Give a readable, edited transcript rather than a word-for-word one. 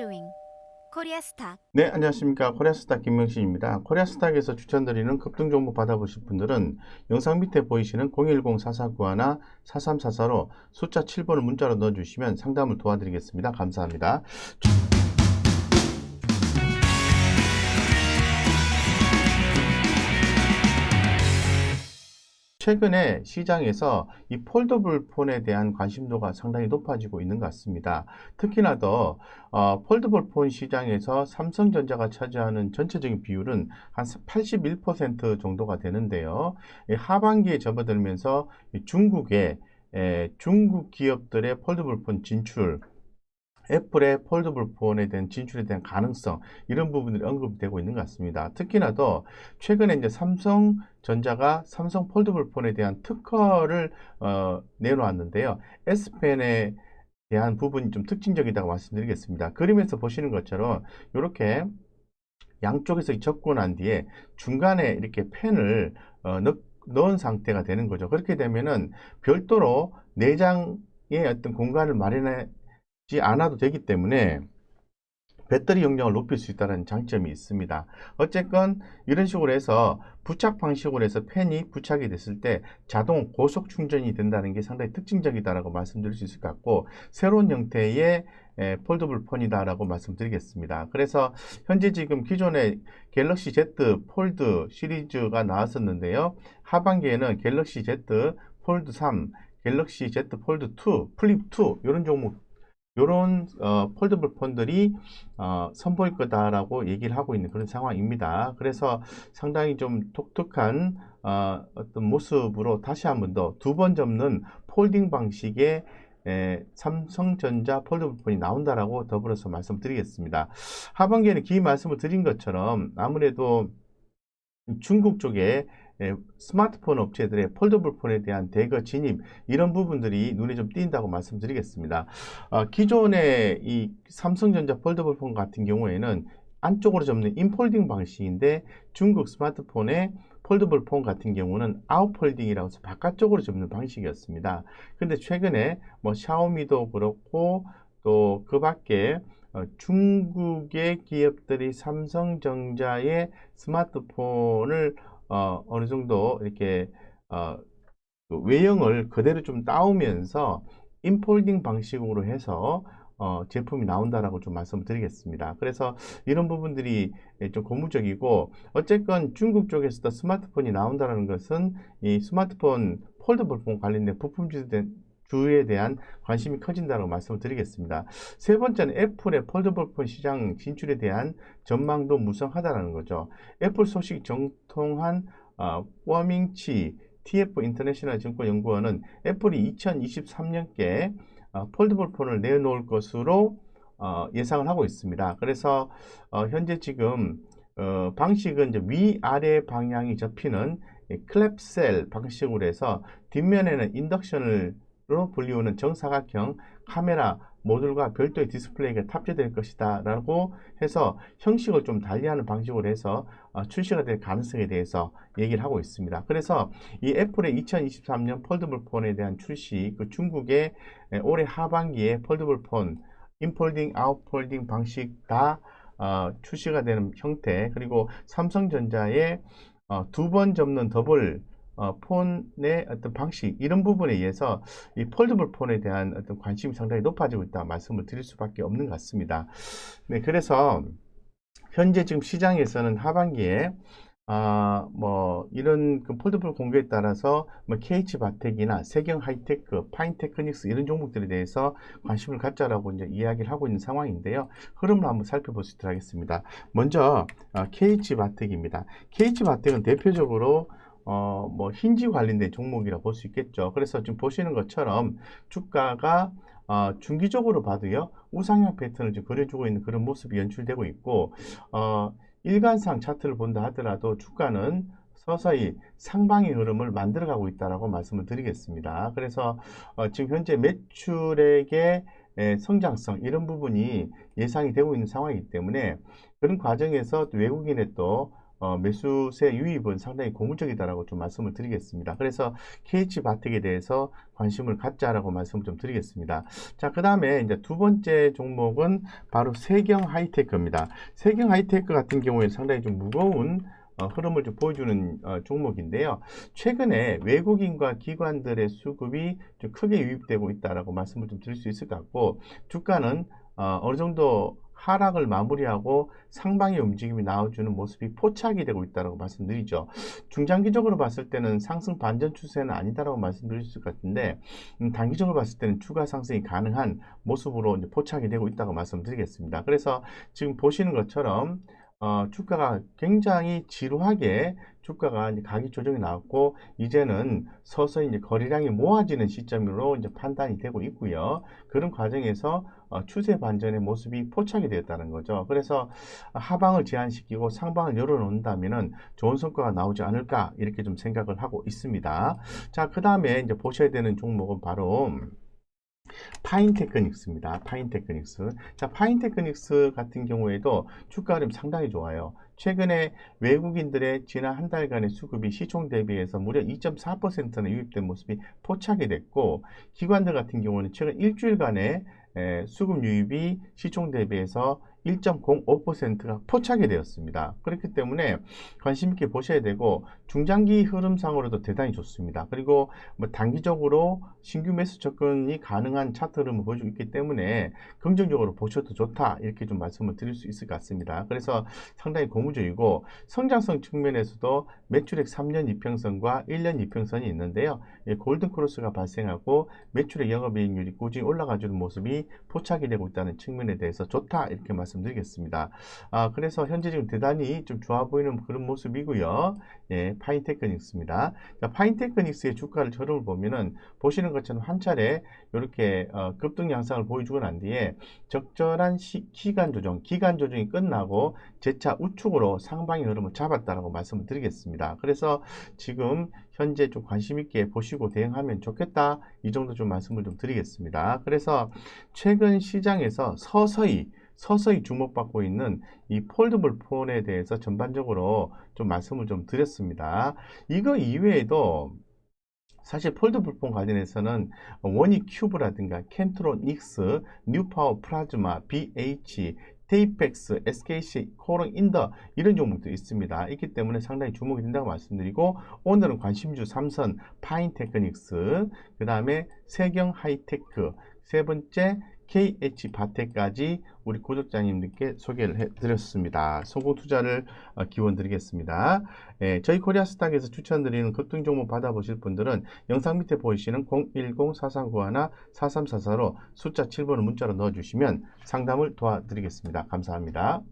Viewing 코리아스탁. 네, 안녕하십니까. 코리아스탁 김명신입니다. 코리아스탁에서 추천드리는 급등 정보 받아보실 분들은 영상 밑에 보이시는 010-4491나 4344로 숫자 7번을 문자로 넣어주시면 상담을 도와드리겠습니다. 감사합니다. 최근에 시장에서 이 폴더블 폰에 대한 관심도가 상당히 높아지고 있는 것 같습니다. 특히나 더 폴더블 폰 시장에서 삼성전자가 차지하는 전체적인 비율은 한 81% 정도가 되는데요. 하반기에 접어들면서 중국 기업들의 폴더블 폰 진출, 애플의 폴더블 폰에 대한 진출에 대한 가능성, 이런 부분들이 언급이 되고 있는 것 같습니다. 특히나 더 최근에 이제 삼성전자가 삼성 폴더블 폰에 대한 특허를 내놓았는데요. S펜에 대한 부분이 좀 특징적이다고 말씀드리겠습니다. 그림에서 보시는 것처럼 이렇게 양쪽에서 접근한 뒤에 중간에 이렇게 펜을 넣은 상태가 되는 거죠. 그렇게 되면은 별도로 내장의 어떤 공간을 마련해 않아도 되기 때문에 배터리 용량을 높일 수 있다는 장점이 있습니다. 어쨌건 이런 식으로 해서 부착 방식으로 해서 펜이 부착이 됐을 때 자동 고속 충전이 된다는 게 상당히 특징적이다라고 말씀드릴 수 있을 것 같고, 새로운 형태의 폴더블 폰이다라고 말씀드리겠습니다. 그래서 현재 지금 기존의 갤럭시 Z 폴드 시리즈가 나왔었는데요. 하반기에는 갤럭시 Z 폴드 3, 갤럭시 Z 폴드 2, 플립 2 이런 종목, 이런 폴더블 폰들이 선보일 거다라고 얘기를 하고 있는 그런 상황입니다. 그래서 상당히 좀 독특한 어떤 모습으로 다시 한 번 더 두 번 접는 폴딩 방식의 삼성전자 폴더블 폰이 나온다라고 더불어서 말씀드리겠습니다. 하반기에는 기 말씀을 드린 것처럼 아무래도 중국 쪽에 스마트폰 업체들의 폴더블 폰에 대한 대거 진입, 이런 부분들이 눈에 좀 띈다고 말씀드리겠습니다. 기존의 이 삼성전자 폴더블 폰 같은 경우에는 안쪽으로 접는 인폴딩 방식인데, 중국 스마트폰의 폴더블 폰 같은 경우는 아웃폴딩이라고 해서 바깥쪽으로 접는 방식이었습니다. 근데 최근에 뭐 샤오미도 그렇고 또 그 밖에 중국의 기업들이 삼성전자의 스마트폰을 어느 정도 이렇게 그 외형을 그대로 좀 따오면서 인폴딩 방식으로 해서 제품이 나온다라고 좀 말씀드리겠습니다. 그래서 이런 부분들이 좀 고무적이고, 어쨌건 중국 쪽에서도 스마트폰이 나온다는 것은 이 스마트폰 폴더블 폰 관련된 부품주에 대한 관심이 커진다고 말씀을 드리겠습니다. 세 번째는 애플의 폴더블 폰 시장 진출에 대한 전망도 무성하다는 거죠. 애플 소식 정통한 워밍치 TF 인터내셔널 증권연구원은 애플이 2023년께 폴더블 폰을 내놓을 것으로 예상을 하고 있습니다. 그래서 현재 지금 방식은 이제 위아래 방향이 접히는 클랩셀 방식으로 해서 뒷면에는 인덕션으로 불리우는 정사각형 카메라 모듈과 별도의 디스플레이가 탑재될 것이다 라고 해서 형식을 좀 달리하는 방식으로 해서 출시가 될 가능성에 대해서 얘기를 하고 있습니다. 그래서 이 애플의 2023년 폴더블 폰에 대한 출시, 그 중국의 올해 하반기에 폴더블 폰 인폴딩, 아웃폴딩 방식 다 출시가 되는 형태, 그리고 삼성전자의 두 번 접는 더블 폰의 어떤 방식, 이런 부분에 의해서 이 폴더블 폰에 대한 어떤 관심이 상당히 높아지고 있다 말씀을 드릴 수밖에 없는 것 같습니다. 네, 그래서 현재 지금 시장에서는 하반기에 뭐 이런 그 폴더블 공개에 따라서 뭐 KH 바텍이나 세경 하이테크, 파인테크닉스 이런 종목들에 대해서 관심을 갖자라고 이제 이야기를 하고 있는 상황인데요. 흐름을 한번 살펴보시도록 하겠습니다. 먼저 KH 바텍입니다. KH 바텍은 대표적으로 뭐 힌지 관련된 종목이라 볼 수 있겠죠. 그래서 지금 보시는 것처럼 주가가 중기적으로 봐도요, 우상향 패턴을 좀 그려주고 있는 그런 모습이 연출되고 있고, 일간상 차트를 본다 하더라도 주가는 서서히 상방의 흐름을 만들어가고 있다라고 말씀을 드리겠습니다. 그래서 지금 현재 매출액의 성장성, 이런 부분이 예상이 되고 있는 상황이기 때문에 그런 과정에서 외국인의 또 매수세 유입은 상당히 고무적이다라고 좀 말씀을 드리겠습니다. 그래서 KH바텍에 대해서 관심을 갖자라고 말씀을 좀 드리겠습니다. 자, 그 다음에 이제 두 번째 종목은 바로 세경하이테크입니다. 세경하이테크 같은 경우에 상당히 좀 무거운 흐름을 좀 보여주는 종목인데요. 최근에 외국인과 기관들의 수급이 좀 크게 유입되고 있다라고 말씀을 좀 드릴 수 있을 것 같고, 주가는 어느 정도 하락을 마무리하고 상방의 움직임이 나와주는 모습이 포착이 되고 있다고 말씀드리죠. 중장기적으로 봤을 때는 상승 반전 추세는 아니다라고 말씀드릴 수 있을 것 같은데, 단기적으로 봤을 때는 추가 상승이 가능한 모습으로 이제 포착이 되고 있다고 말씀드리겠습니다. 그래서 지금 보시는 것처럼 주가가 굉장히 지루하게 주가가 이제 가격 조정이 나왔고, 이제는 서서히 이제 거래량이 모아지는 시점으로 이제 판단이 되고 있고요. 그런 과정에서 추세 반전의 모습이 포착이 되었다는 거죠. 그래서 하방을 제한시키고 상방을 열어놓는다면은 좋은 성과가 나오지 않을까 이렇게 좀 생각을 하고 있습니다. 자, 그 다음에 이제 보셔야 되는 종목은 바로 파인테크닉스입니다. 파인테크닉스. 자, 파인테크닉스 같은 경우에도 주가 흐름 상당히 좋아요. 최근에 외국인들의 지난 한 달간의 수급이 시총 대비해서 무려 2.4%나 유입된 모습이 포착이 됐고, 기관들 같은 경우는 최근 일주일간의 수급 유입이 시총 대비해서 1.05%가 포착이 되었습니다. 그렇기 때문에 관심 있게 보셔야 되고, 중장기 흐름상으로도 대단히 좋습니다. 그리고 뭐 단기적으로 신규 매수 접근이 가능한 차트 흐름을 보여주고 있기 때문에 긍정적으로 보셔도 좋다 이렇게 좀 말씀을 드릴 수 있을 것 같습니다. 그래서 상당히 고무적이고, 성장성 측면에서도 매출액 3년 이평선과 1년 이평선이 있는데요. 골든 크로스가 발생하고 매출액 영업이익률이 꾸준히 올라가주는 모습이 포착이 되고 있다는 측면에 대해서 좋다 이렇게 말씀드리겠습니다. 그래서 현재 지금 대단히 좀 좋아 보이는 그런 모습이고요. 예, 파인테크닉스입니다. 자, 파인테크닉스의 주가를 흐름을 보면은 보시는 것처럼 한 차례 이렇게 급등 양상을 보여주고 난 뒤에 적절한 기간 조정이 끝나고 재차 우측으로 상방의 흐름을 잡았다라고 말씀을 드리겠습니다. 그래서 지금 현재 좀 관심 있게 보시고 대응하면 좋겠다 이 정도 좀 말씀을 좀 드리겠습니다. 그래서 최근 시장에서 서서히 주목받고 있는 이 폴더블 폰에 대해서 전반적으로 좀 말씀을 좀 드렸습니다. 이거 이외에도 사실 폴더블 폰 관련해서는 원익 큐브라든가 켄트론 닉스, 뉴파워 플라즈마, BH, 테이펙스, SKC, 코롱 인더 이런 종목도 있습니다. 있기 때문에 상당히 주목이 된다고 말씀드리고, 오늘은 관심주 삼선 파인테크닉스, 그 다음에 세경 하이테크, 세 번째 KH바텍까지 우리 구독자님들께 소개를 해드렸습니다. 소고 투자를 기원 드리겠습니다. 저희 코리아스탁에서 추천드리는 급등 종목 받아보실 분들은 영상 밑에 보이시는 010-4391-4344로 숫자 7번을 문자로 넣어주시면 상담을 도와드리겠습니다. 감사합니다.